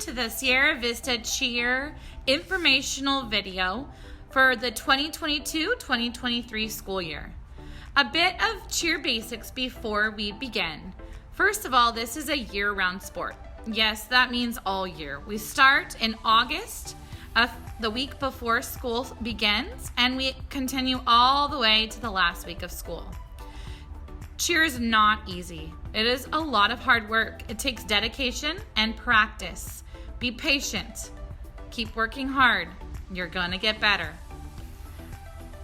to the Sierra Vista Cheer informational video for the 2022-2023 school year. A bit of cheer basics before we begin. First of all, this is a year-round sport. Yes, that means all year. We start in August, the week before school begins, and we continue all the way to the last week of school. Cheer is not easy. It is a lot of hard work. It takes dedication and practice. Be patient. Keep working hard. You're going to get better.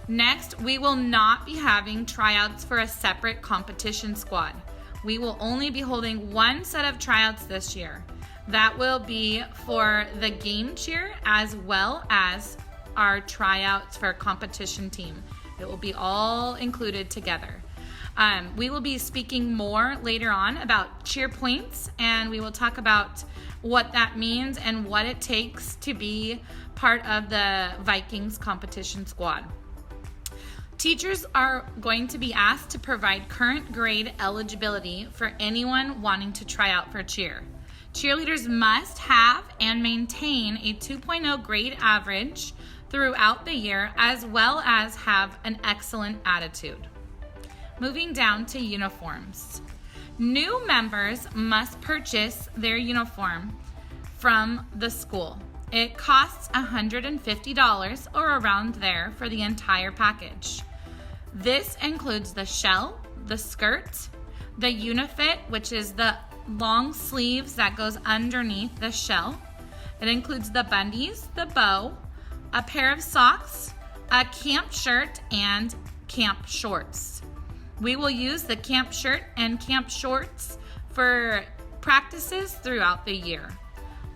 Next, we will not be having tryouts for a separate competition squad. We will only be holding one set of tryouts this year. That will be for the game cheer as well as our tryouts for a competition team. It will be all included together. We will be speaking more later on about cheer points, and we will talk about what that means and what it takes to be part of the Vikings competition squad. Teachers are going to be asked to provide current grade eligibility for anyone wanting to try out for cheer. Cheerleaders must have and maintain a 2.0 grade average throughout the year, as well as have an excellent attitude. Moving down to uniforms. New members must purchase their uniform from the school. It costs $150 or around there for the entire package. This includes the shell, the skirt, the unifit, which is the long sleeves that goes underneath the shell. It includes the bundies, the bow, a pair of socks, a camp shirt, and camp shorts. We will use the camp shirt and camp shorts for practices throughout the year.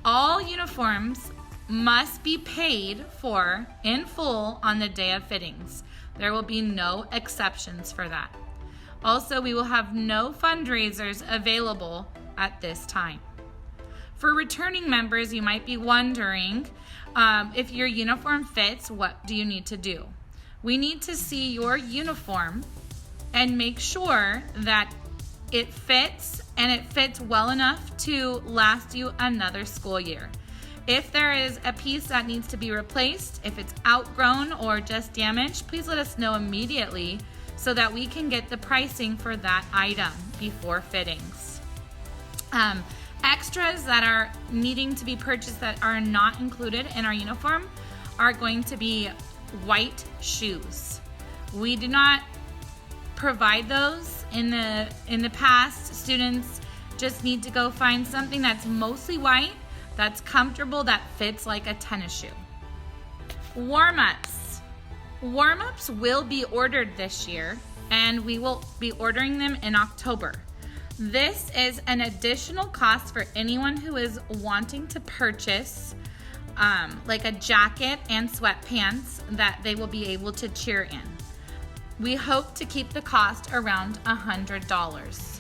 All uniforms must be paid for in full on the day of fittings. There will be no exceptions for that. Also, we will have no fundraisers available at this time. For returning members, you might be wondering if your uniform fits, what do you need to do? We need to see your uniform and make sure that it fits and it fits well enough to last you another school year. If there is a piece that needs to be replaced, if it's outgrown or just damaged, please let us know immediately so that we can get the pricing for that item before fittings. Extras that are needing to be purchased that are not included in our uniform are going to be white shoes. We do not provide those in the past. Students just need to go find something that's mostly white, that's comfortable, that fits like a tennis shoe. Warm-ups. Warm-ups will be ordered this year, and we will be ordering them in October. This is an additional cost for anyone who is wanting to purchase like a jacket and sweatpants that they will be able to cheer in. We hope to keep the cost around $100.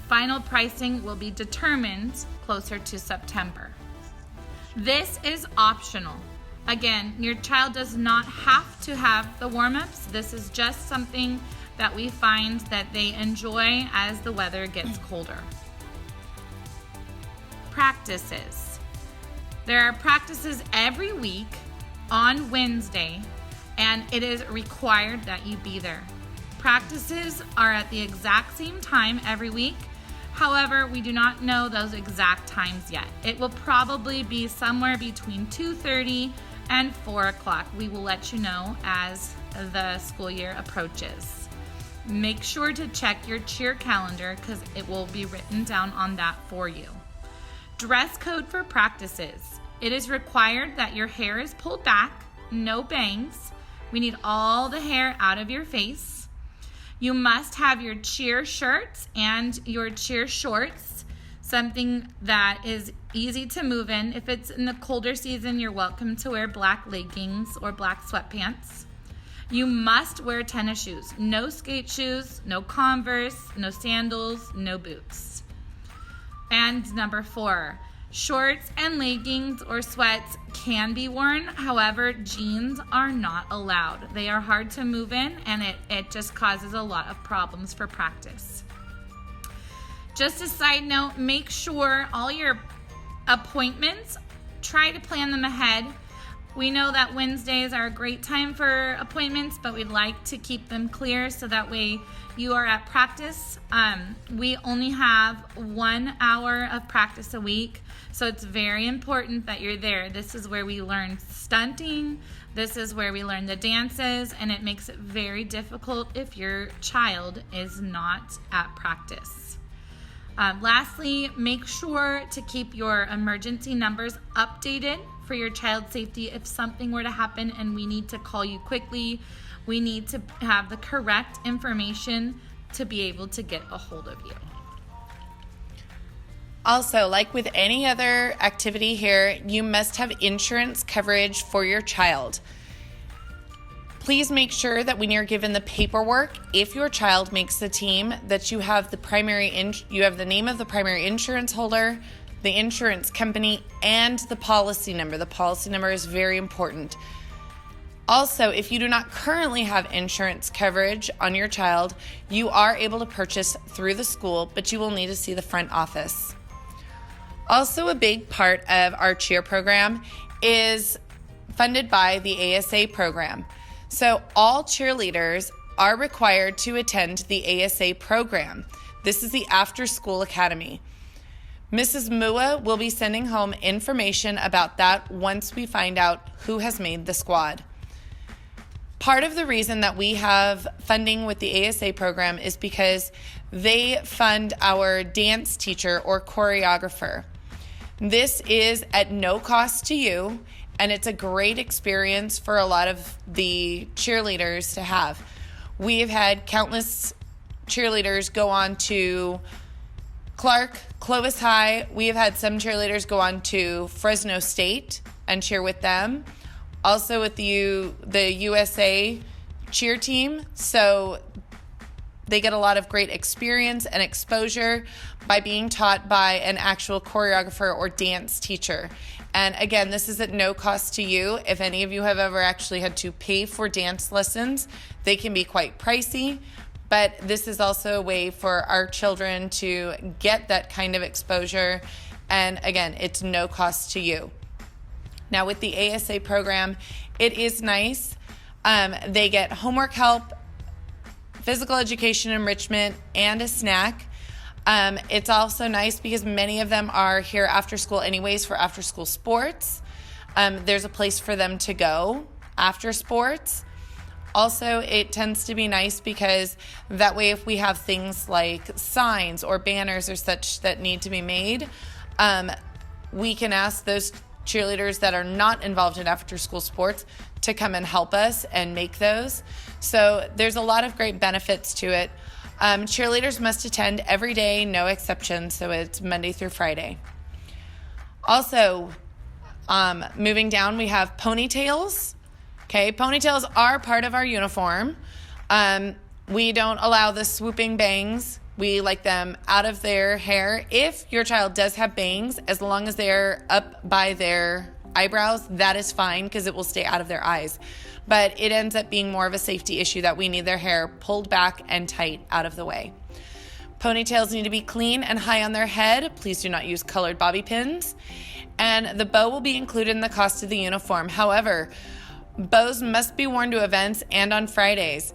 Final pricing will be determined closer to September. This is optional. Again, your child does not have to have the warm-ups. This is just something that we find that they enjoy as the weather gets colder. Practices. There are practices every week on Wednesday, and it is required that you be there. Practices are at the exact same time every week. However, we do not know those exact times yet. It will probably be somewhere between 2:30 and 4 o'clock. We will let you know as the school year approaches. Make sure to check your cheer calendar because it will be written down on that for you. Dress code for practices. It is required that your hair is pulled back, no bangs. We need all the hair out of your face. You must have your cheer shirts and your cheer shorts, something that is easy to move in. If it's in the colder season, you're welcome to wear black leggings or black sweatpants. You must wear tennis shoes. No skate shoes, no Converse, no sandals, no boots. And number 4, shorts and leggings or sweats can be worn. However, jeans are not allowed. They are hard to move in, and it just causes a lot of problems for practice. Just a side note, make sure all your Appointments, try to plan them ahead. We know that Wednesdays are a great time for appointments, but we'd like to keep them clear so that way you are at practice. We only have 1 hour of practice a week, so it's very important that you're there. This is where we learn stunting. This is where we learn the dances, and it makes it very difficult if your child is not at practice. Lastly, make sure to keep your emergency numbers updated for your child's safety. If something were to happen and we need to call you quickly, we need to have the correct information to be able to get a hold of you. Also, like with any other activity here, you must have insurance coverage for your child. Please make sure that when you're given the paperwork, if your child makes the team, that you have you have the name of the primary insurance holder, the insurance company, and the policy number. The policy number is very important. Also, if you do not currently have insurance coverage on your child, you are able to purchase through the school, but you will need to see the front office. Also, a big part of our cheer program is funded by the ASA program. So all cheerleaders are required to attend the ASA program. This is the After School Academy. Mrs. Mua will be sending home information about that once we find out who has made the squad. Part of the reason that we have funding with the ASA program is because they fund our dance teacher or choreographer. This is at no cost to you, and it's a great experience for a lot of the cheerleaders to have. We have had countless cheerleaders go on to Clark, Clovis High. We have had some cheerleaders go on to Fresno State and cheer with them. Also with the USA cheer team. So they get a lot of great experience and exposure by being taught by an actual choreographer or dance teacher. And again, this is at no cost to you. If any of you have ever actually had to pay for dance lessons, they can be quite pricey, but this is also a way for our children to get that kind of exposure. And again, it's no cost to you. Now with the ASA program, it is nice. They get homework help, physical education enrichment, and a snack. It's also nice because many of them are here after school anyways for after school sports. There's a place for them to go after sports. Also, it tends to be nice because that way if we have things like signs or banners or such that need to be made, we can ask those cheerleaders that are not involved in after school sports to come and help us and make those. So there's a lot of great benefits to it. Cheerleaders must attend every day, no exceptions, so it's Monday through Friday. Also, moving down, we have ponytails. Okay, ponytails are part of our uniform. We don't allow the swooping bangs. We like them out of their hair. If your child does have bangs, as long as they're up by their eyebrows, that is fine because it will stay out of their eyes. But it ends up being more of a safety issue that we need their hair pulled back and tight out of the way. Ponytails need to be clean and high on their head. Please do not use colored bobby pins. And the bow will be included in the cost of the uniform. However, bows must be worn to events and on Fridays.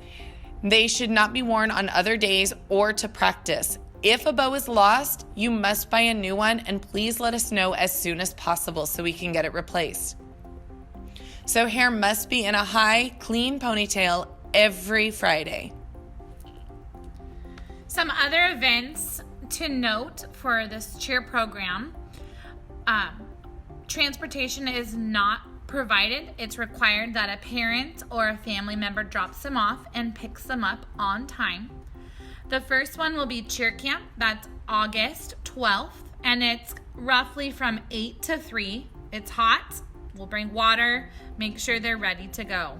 They should not be worn on other days or to practice. If a bow is lost, you must buy a new one, and please let us know as soon as possible so we can get it replaced. So hair must be in a high, clean ponytail every Friday. Some other events to note for this cheer program. Transportation is not provided. It's required that a parent or a family member drops them off and picks them up on time. The first one will be cheer camp. That's August 12th, and it's roughly from 8 to 3. It's hot. We'll bring water, make sure they're ready to go.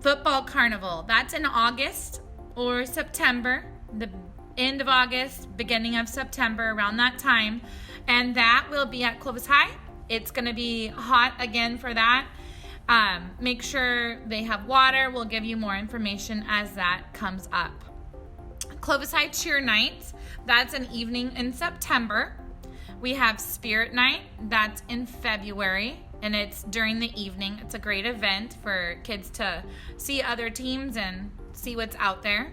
Football carnival, that's in August or September, the end of August, beginning of September, around that time. And that will be at Clovis High. It's going to be hot again for that. Make sure they have water. We'll give you more information as that comes up. Clovis High Cheer Nights, that's an evening in September. We have Spirit Night, that's in February, and it's during the evening. It's a great event for kids to see other teams and see what's out there.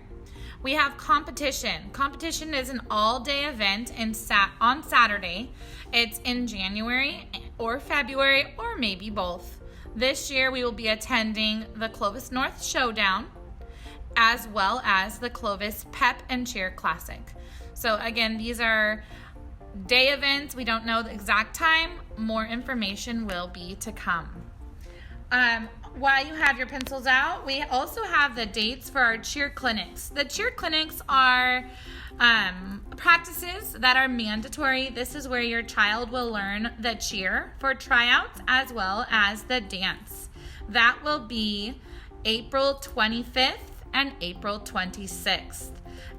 We have competition. Competition is an all-day event on Saturday. It's in January or February or maybe both. This year we will be attending the Clovis North Showdown as well as the Clovis Pep and Cheer Classic. So again, these are day events. We don't know the exact time. More information will be to come. While you have your pencils out, we also have the dates for our cheer clinics. The cheer clinics are practices that are mandatory. This is where your child will learn the cheer for tryouts as well as the dance. That will be April 25th and April 26th.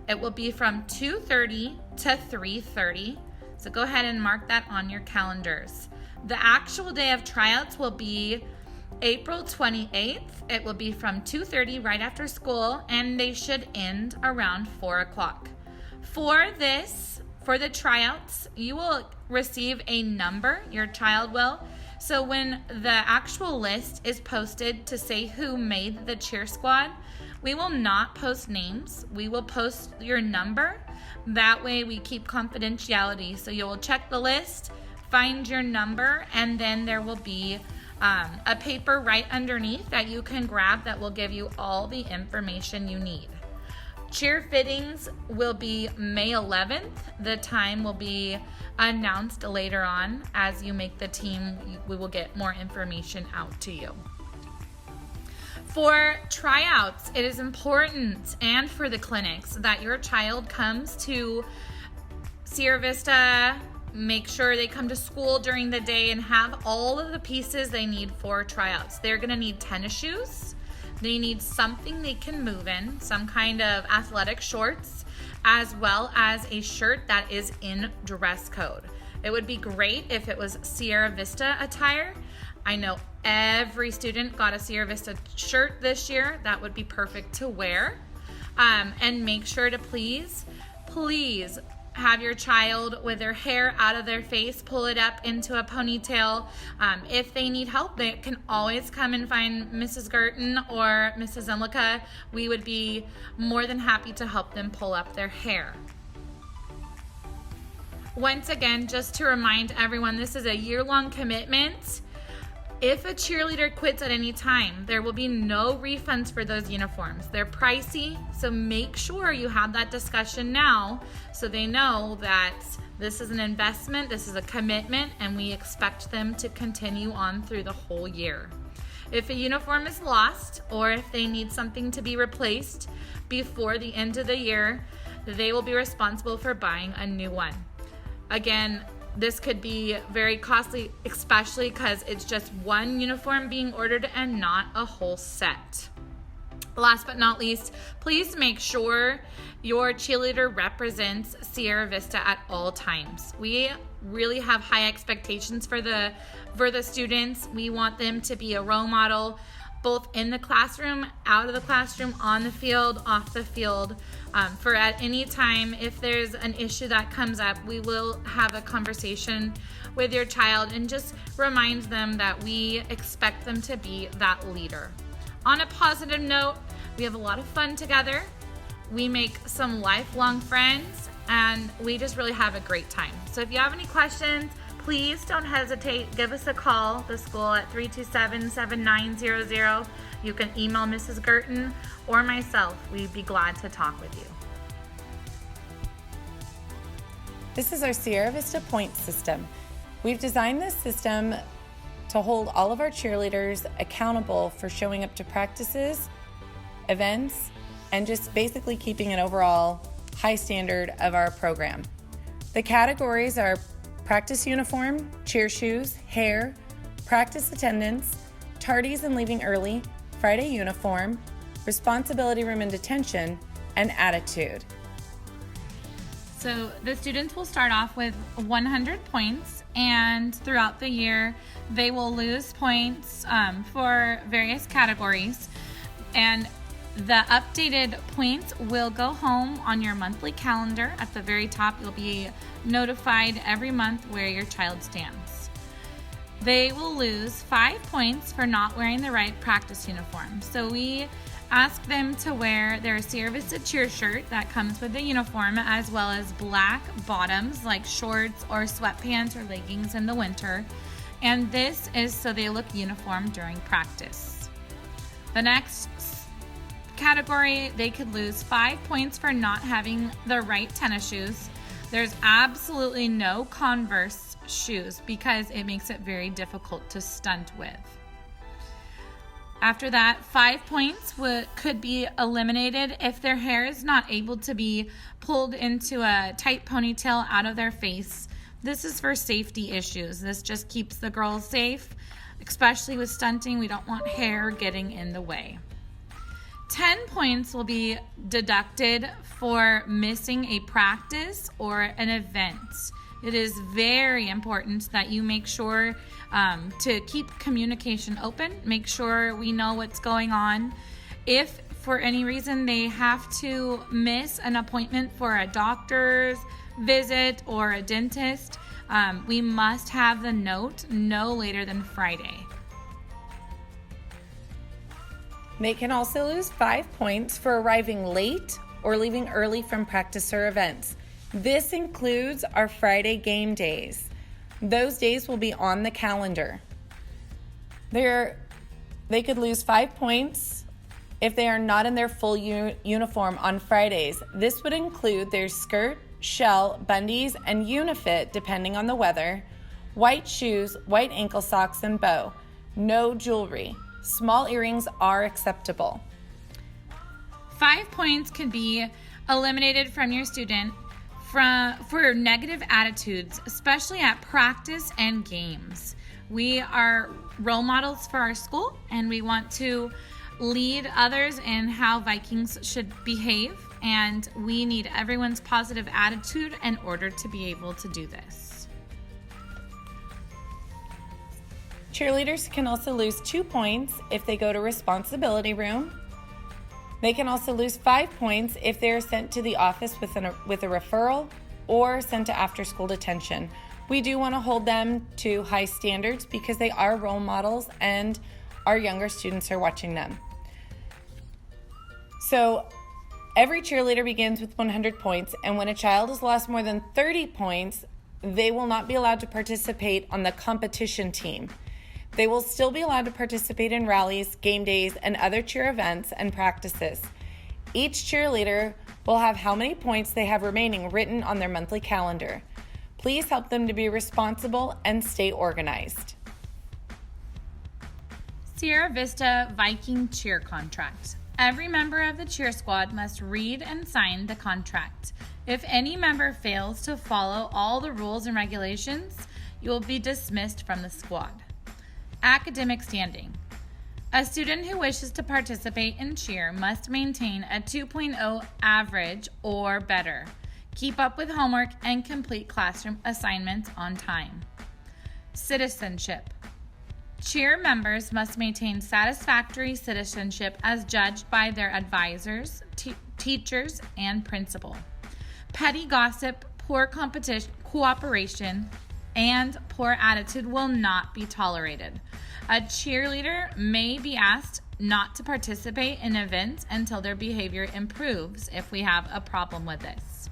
It will be from 2:30 to 3:30. So go ahead and mark that on your calendars. The actual day of tryouts will be April 28th. It will be from 2:30 right after school, and they should end around 4 o'clock. For the tryouts, you will receive a number, your child will. So when the actual list is posted to say who made the cheer squad, we will not post names. We will post your number. That way we keep confidentiality. So you will check the list, find your number, and then there will be a paper right underneath that you can grab that will give you all the information you need. Cheer fittings will be May 11th. The time will be announced later on. As you make the team, we will get more information out to you. For tryouts, it is important, and for the clinics, that your child comes to Sierra Vista. Make sure they come to school during the day and have all of the pieces they need for tryouts. They're gonna need tennis shoes. They need something they can move in, some kind of athletic shorts, as well as a shirt that is in dress code. It would be great if it was Sierra Vista attire. I know every student got a Sierra Vista shirt this year. That would be perfect to wear. And make sure to please have your child with their hair out of their face, pull it up into a ponytail. If they need help, they can always come and find Mrs. Gerton or Mrs. Emlica. We would be more than happy to help them pull up their hair. Once again, just to remind everyone, this is a year-long commitment. If a cheerleader quits at any time, there will be no refunds for those uniforms. They're pricey, so make sure you have that discussion now so they know that this is an investment, this is a commitment, and we expect them to continue on through the whole year. If a uniform is lost or if they need something to be replaced before the end of the year, they will be responsible for buying a new one. Again, this could be very costly, especially because it's just one uniform being ordered and not a whole set. Last but not least, please make sure your cheerleader represents Sierra Vista at all times. We really have high expectations for the students. We want them to be a role model, both in the classroom, out of the classroom, on the field, off the field. For at any time, if there's an issue that comes up, we will have a conversation with your child and just remind them that we expect them to be that leader. On a positive note, we have a lot of fun together. We make some lifelong friends, and we just really have a great time. So if you have any questions, please don't hesitate. Give us a call, the school, at 327-7900. You can email Mrs. Gerton or myself. We'd be glad to talk with you. This is our Sierra Vista point system. We've designed this system to hold all of our cheerleaders accountable for showing up to practices, events, and just basically keeping an overall high standard of our program. The categories are practice uniform, cheer shoes, hair, practice attendance, tardies and leaving early, Friday uniform, responsibility room and detention, and attitude. So the students will start off with 100 points, and throughout the year they will lose points for various categories. And The updated points will go home on your monthly calendar. At the very top, you'll be notified every month where your child stands. They will lose 5 points for not wearing the right practice uniform. So we ask them to wear their Sierra Vista cheer shirt that comes with the uniform, as well as black bottoms like shorts or sweatpants or leggings in the winter. And this is so they look uniform during practice. The next category, they could lose 5 points for not having the right tennis shoes. There's absolutely no Converse shoes because it makes it very difficult to stunt with. After that, 5 points could be eliminated if their hair is not able to be pulled into a tight ponytail out of their face. This is for safety issues. This just keeps the girls safe, especially with stunting. We don't want hair getting in the way. 10 points will be deducted for missing a practice or an event. It is very important that you make sure to keep communication open. Make sure we know what's going on. If for any reason they have to miss an appointment for a doctor's visit or a dentist, we must have the note no later than Friday. They can also lose 5 points for arriving late or leaving early from practice or events. This includes our Friday game days. Those days will be on the calendar. They could lose 5 points if they are not in their full uniform on Fridays. This would include their skirt, shell, bundies, and unifit depending on the weather, white shoes, white ankle socks, and bow. No jewelry. Small earrings are acceptable. 5 points could be eliminated from your student for negative attitudes, especially at practice and games. We are role models for our school, and we want to lead others in how Vikings should behave, and we need everyone's positive attitude in order to be able to do this. Cheerleaders can also lose 2 points if they go to responsibility room. They can also lose 5 points if they are sent to the office with a referral or sent to after-school detention. We do want to hold them to high standards because they are role models and our younger students are watching them. So every cheerleader begins with 100 points, and when a child has lost more than 30 points, they will not be allowed to participate on the competition team. They will still be allowed to participate in rallies, game days, and other cheer events and practices. Each cheerleader will have how many points they have remaining written on their monthly calendar. Please help them to be responsible and stay organized. Sierra Vista Viking cheer contract. Every member of the cheer squad must read and sign the contract. If any member fails to follow all the rules and regulations, you will be dismissed from the squad. Academic standing. A student who wishes to participate in cheer must maintain a 2.0 average or better, keep up with homework, and complete classroom assignments on time. Citizenship. Cheer members must maintain satisfactory citizenship as judged by their advisors, teachers, and principal. Petty gossip, poor cooperation, and poor attitude will not be tolerated. A cheerleader may be asked not to participate in events until their behavior improves if we have a problem with this.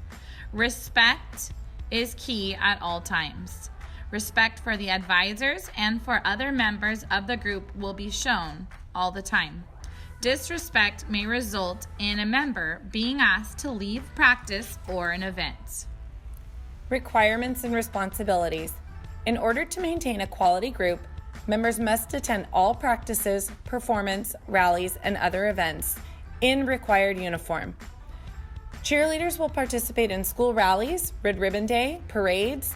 Respect is key at all times. Respect for the advisors and for other members of the group will be shown all the time. Disrespect may result in a member being asked to leave practice or an event. Requirements and responsibilities. In order to maintain a quality group, members must attend all practices, performance, rallies, and other events in required uniform. Cheerleaders will participate in school rallies, Red Ribbon Day, parades,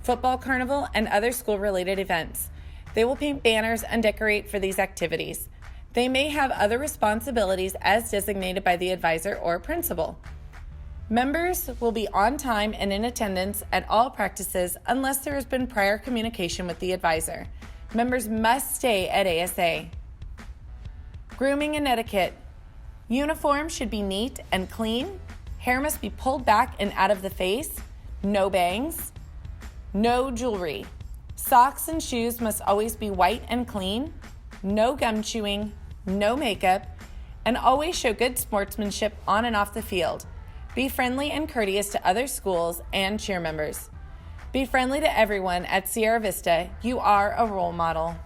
football carnival, and other school-related events. They will paint banners and decorate for these activities. They may have other responsibilities as designated by the advisor or principal. Members will be on time and in attendance at all practices unless there has been prior communication with the advisor. Members must stay at ASA. Grooming and etiquette. Uniform should be neat and clean. Hair must be pulled back and out of the face. No bangs. No jewelry. Socks and shoes must always be white and clean. No gum chewing. No makeup. And always show good sportsmanship on and off the field. Be friendly and courteous to other schools and cheer members. Be friendly to everyone at Sierra Vista. You are a role model.